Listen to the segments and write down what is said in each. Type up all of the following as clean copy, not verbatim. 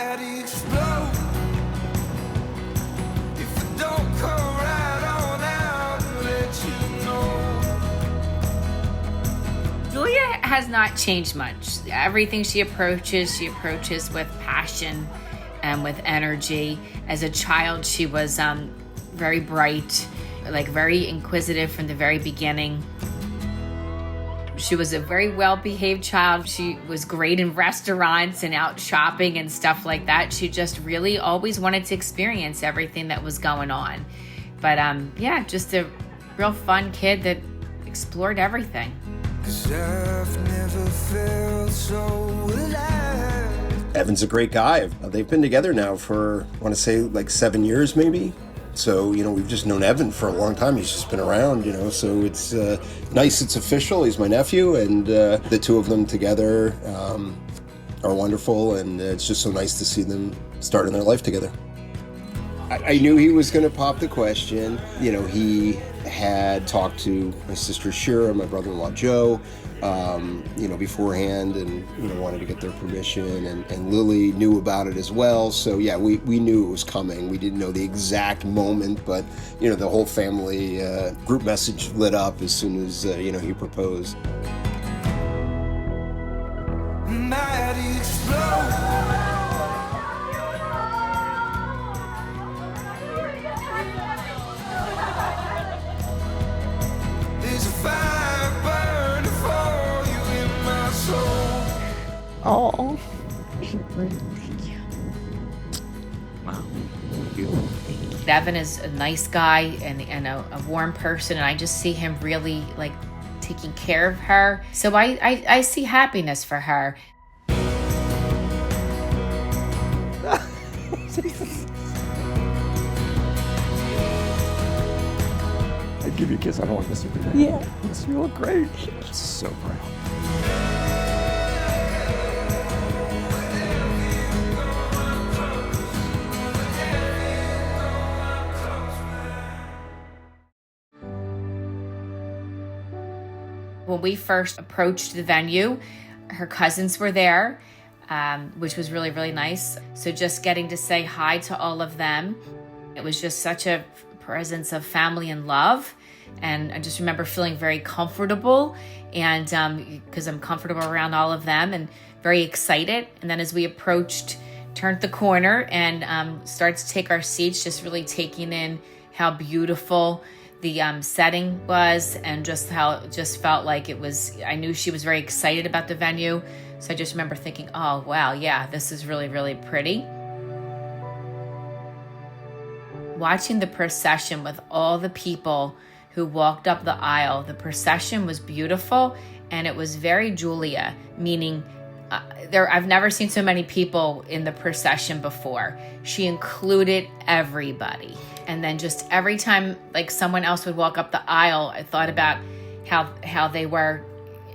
might explode if I don't come right on out and let you know. Julia has not changed much. Everything she approaches with passion and with energy. As a child, she was very bright, like very inquisitive from the very beginning. She was a very well-behaved child. She was great in restaurants and out shopping and stuff like that. She just really always wanted to experience everything that was going on. But yeah, just a real fun kid that explored everything. 'Cause I've never felt so alive. Evan's a great guy. They've been together now for, I want to say, like 7 years maybe. So, we've just known Evan for a long time. He's just been around, so it's nice it's official. He's my nephew, and the two of them together are wonderful, and it's just so nice to see them starting their life together. I knew he was going to pop the question. He had talked to my sister Shira, my brother-in-law Joe, beforehand, and wanted to get their permission, and Lily knew about it as well. So yeah, we knew it was coming. We didn't know the exact moment, but the whole family group message lit up as soon as he proposed. Might explode. There's a fire burning for you in my soul. Oh. Wow. Thank you. Evan is a nice guy and a warm person, and I just see him really like taking care of her. So I see happiness for her. I'd give you a kiss. I don't want this to be there. Yeah. Yes, you look great. So proud. When we first approached the venue, her cousins were there, which was really, really nice. So just getting to say hi to all of them, it was just such a presence of family and love. And I just remember feeling very comfortable, and because I'm comfortable around all of them, and very excited. And then as we turned the corner and started to take our seats, just really taking in how beautiful the setting was, and just how it just felt like it was. I knew she was very excited about the venue. So I just remember thinking, oh, wow, yeah, this is really, really pretty. Watching the procession with all the people who walked up the aisle, the procession was beautiful, and it was very Julia, meaning I've never seen so many people in the procession before. She included everybody. And then just every time like someone else would walk up the aisle, I thought about how they were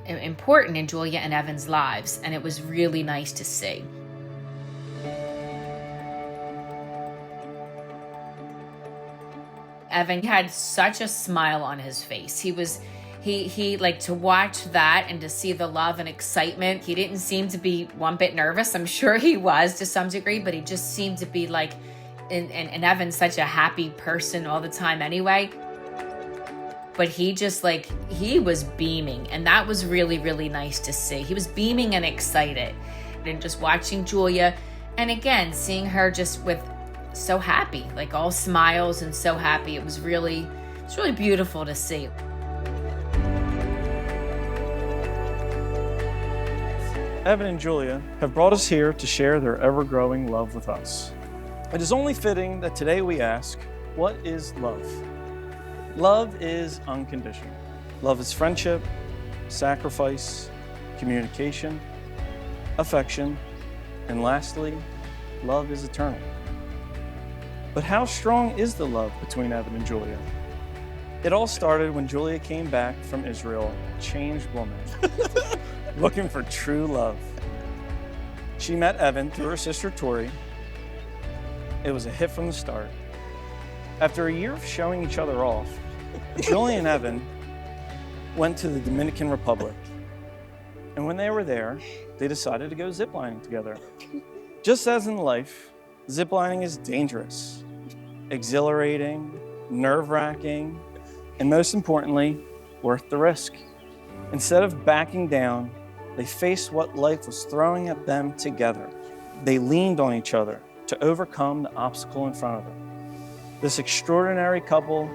important in Julia and Evan's lives. And it was really nice to see. Evan had such a smile on his face. He like, to watch that and to see the love and excitement. He didn't seem to be one bit nervous. I'm sure he was to some degree, but he just seemed to be like, and Evan's such a happy person all the time anyway. But he just he was beaming, and that was really, really nice to see. He was beaming and excited, and just watching Julia, and again, seeing her just with so happy, like all smiles and so happy. It's really beautiful to see. Evan and Julia have brought us here to share their ever-growing love with us. It is only fitting that today we ask, what is love? Love is unconditional. Love is friendship, sacrifice, communication, affection, and lastly, love is eternal. But how strong is the love between Evan and Julia? It all started when Julia came back from Israel, a changed woman, looking for true love. She met Evan through her sister Tori. It was a hit from the start. After a year of showing each other off, Julia and Evan went to the Dominican Republic. And when they were there, they decided to go ziplining together. Just as in life, ziplining is dangerous, exhilarating, nerve-wracking, and most importantly, worth the risk. Instead of backing down, they faced what life was throwing at them together. They leaned on each other to overcome the obstacle in front of them. This extraordinary couple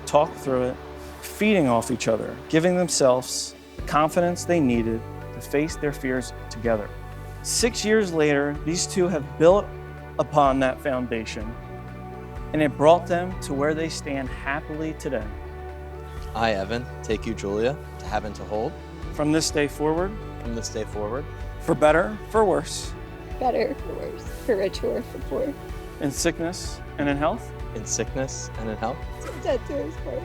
talked through it, feeding off each other, giving themselves the confidence they needed to face their fears together. 6 years later, these two have built upon that foundation, and it brought them to where they stand happily today. I, Evan, take you, Julia, to have and to hold. From this day forward, for better, for worse, better, for worse, for richer, or for poor, in sickness and in health, in sickness and in health, death do us part.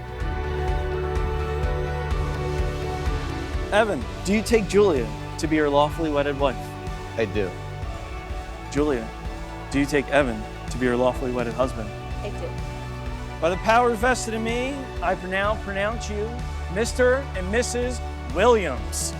Evan, do you take Julia to be your lawfully wedded wife? I do. Julia, do you take Evan to be your lawfully wedded husband? I do. By the powers vested in me, I now pronounce you Mr. and Mrs. Williams.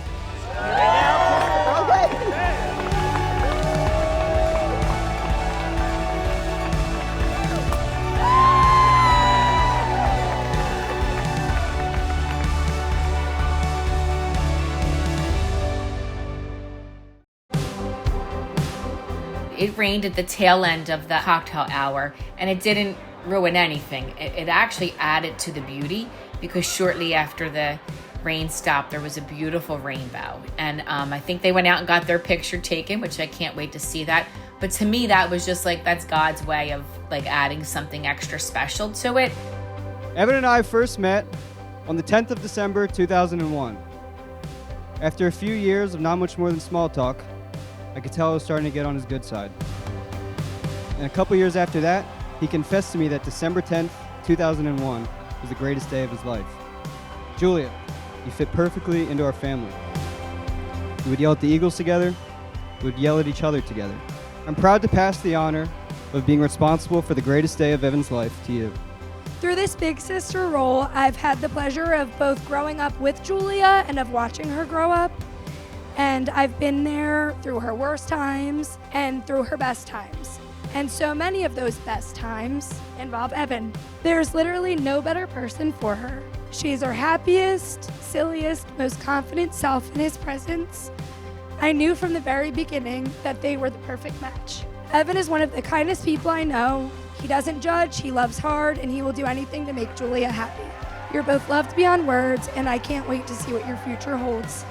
It rained at the tail end of the cocktail hour, and it didn't ruin anything. It actually added to the beauty, because shortly after the rain stopped, there was a beautiful rainbow. And I think they went out and got their picture taken, which I can't wait to see that. But to me, that was just like, that's God's way of like adding something extra special to it. Evan and I first met on the 10th of December, 2001. After a few years of not much more than small talk, I could tell I was starting to get on his good side. And a couple years after that, he confessed to me that December 10th, 2001 was the greatest day of his life. Julia, you fit perfectly into our family. We would yell at the Eagles together. We would yell at each other together. I'm proud to pass the honor of being responsible for the greatest day of Evan's life to you. Through this big sister role, I've had the pleasure of both growing up with Julia and of watching her grow up. And I've been there through her worst times and through her best times. And so many of those best times involve Evan. There's literally no better person for her. She's her happiest, silliest, most confident self in his presence. I knew from the very beginning that they were the perfect match. Evan is one of the kindest people I know. He doesn't judge, he loves hard, and he will do anything to make Julia happy. You're both loved beyond words, and I can't wait to see what your future holds.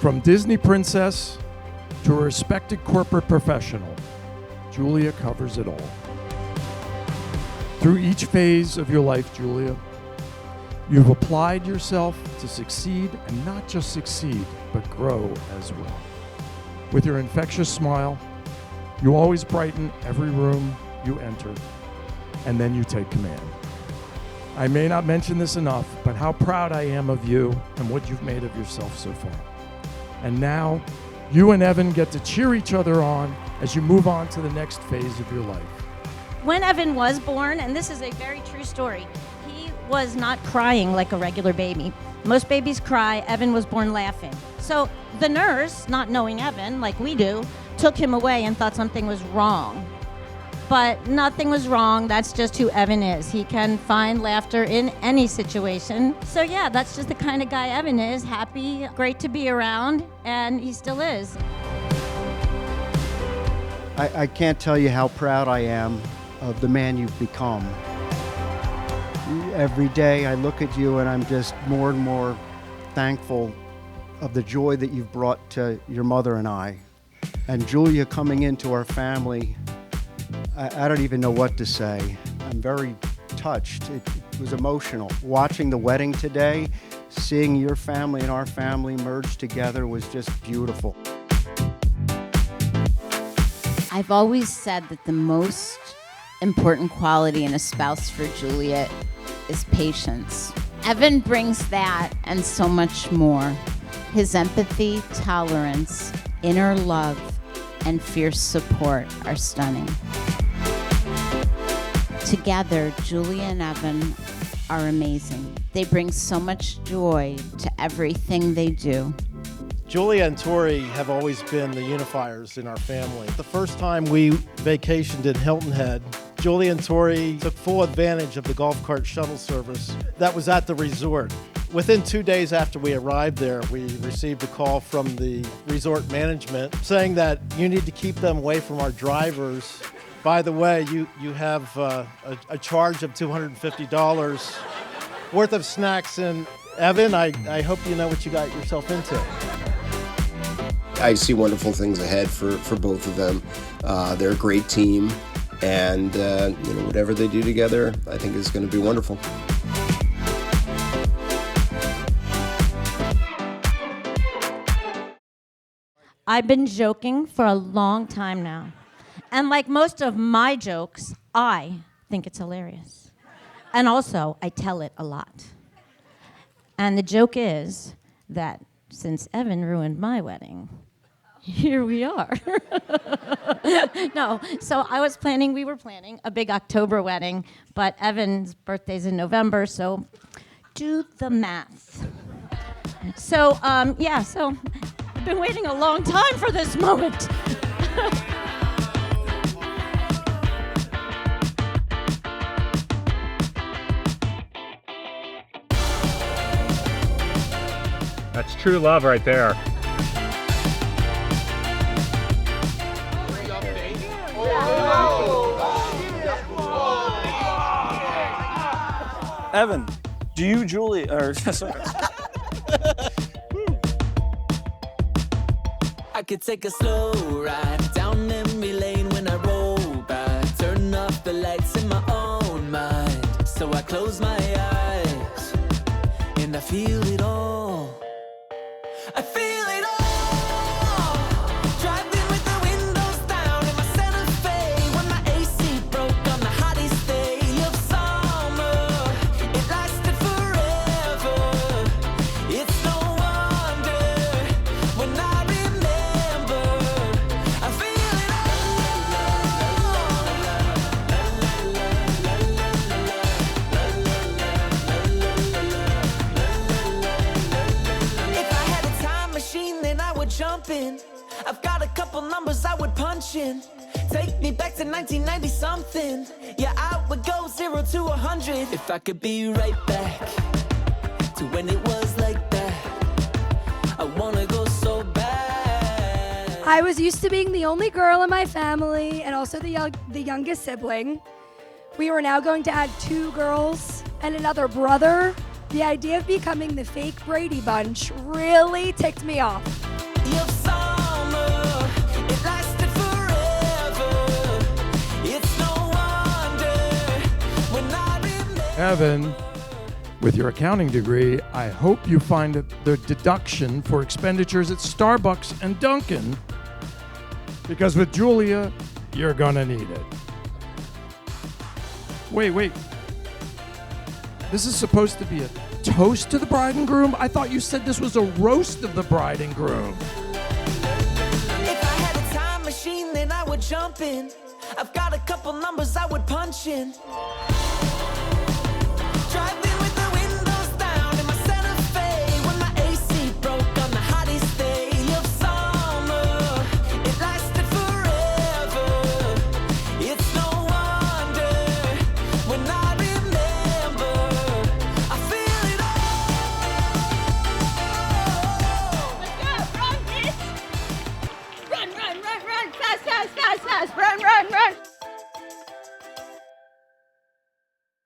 From Disney princess to a respected corporate professional, Julia covers it all. Through each phase of your life, Julia, you've applied yourself to succeed, and not just succeed, but grow as well. With your infectious smile, you always brighten every room you enter, and then you take command. I may not mention this enough, but how proud I am of you and what you've made of yourself so far. And now, you and Evan get to cheer each other on as you move on to the next phase of your life. When Evan was born, and this is a very true story, he was not crying like a regular baby. Most babies cry. Evan was born laughing. So the nurse, not knowing Evan like we do, took him away and thought something was wrong. But nothing was wrong. That's just who Evan is. He can find laughter in any situation. So yeah, that's just the kind of guy Evan is. Happy, great to be around, and he still is. I can't tell you how proud I am of the man you've become. Every day I look at you and I'm just more and more thankful of the joy that you've brought to your mother and I. And Julia coming into our family, I don't even know what to say. I'm very touched. It was emotional. Watching the wedding today, seeing your family and our family merge together was just beautiful. I've always said that the most important quality in a spouse for Julia is patience. Evan brings that and so much more. His empathy, tolerance, inner love, and fierce support are stunning. Together, Julia and Evan are amazing. They bring so much joy to everything they do. Julia and Tori have always been the unifiers in our family. The first time we vacationed in Hilton Head, Julia and Tori took full advantage of the golf cart shuttle service that was at the resort. Within 2 days after we arrived there, we received a call from the resort management saying that you need to keep them away from our drivers. By the way, you have a charge of $250 worth of snacks. And Evan, I hope you know what you got yourself into. I see wonderful things ahead for both of them. They're a great team, and whatever they do together, I think is going to be wonderful. I've been joking for a long time now. And like most of my jokes, I think it's hilarious. And also, I tell it a lot. And the joke is that since Evan ruined my wedding, here we are. No, so we were planning a big October wedding, but Evan's birthday's in November, so do the math. So, so I've been waiting a long time for this moment. That's true love right there. Evan, do you, Julie, or sorry. I could take a slow ride down memory lane when I roll back. Turn off the lights in my own mind. So I close my eyes and I feel it all. I feel it all. Driving with the windows down in my Santa Fe when my AC broke on the hottest day of summer. It lasted forever. It's no wonder when I remember. I feel it all. If I had a time machine, then I would jump in. I've got a couple numbers I would punch in. Take me back to 1990 something. Yeah, I would go 0 to 100 if I could be right back to when it was like that. I wanna go so bad. I was used to being the only girl in my family and also the youngest sibling. We were now going to add 2 girls and another brother. The idea of becoming the fake Brady Bunch really ticked me off. Of summer, it lasted forever. It's no wonder when I remember. Evan, with your accounting degree, I hope you find the deduction for expenditures at Starbucks and Dunkin', because with Julia, you're gonna need it. Wait. This is supposed to be a toast to the bride and groom? I thought you said this was a roast of the bride and groom. If I had a time machine, then I would jump in. I've got a couple numbers I would punch in. Driving with the windows down in my Santa Fe when my AC broke on the hottest day of summer. It lasted forever. It's no wonder when I remember. I feel it Run, bitch! Run, fast, run,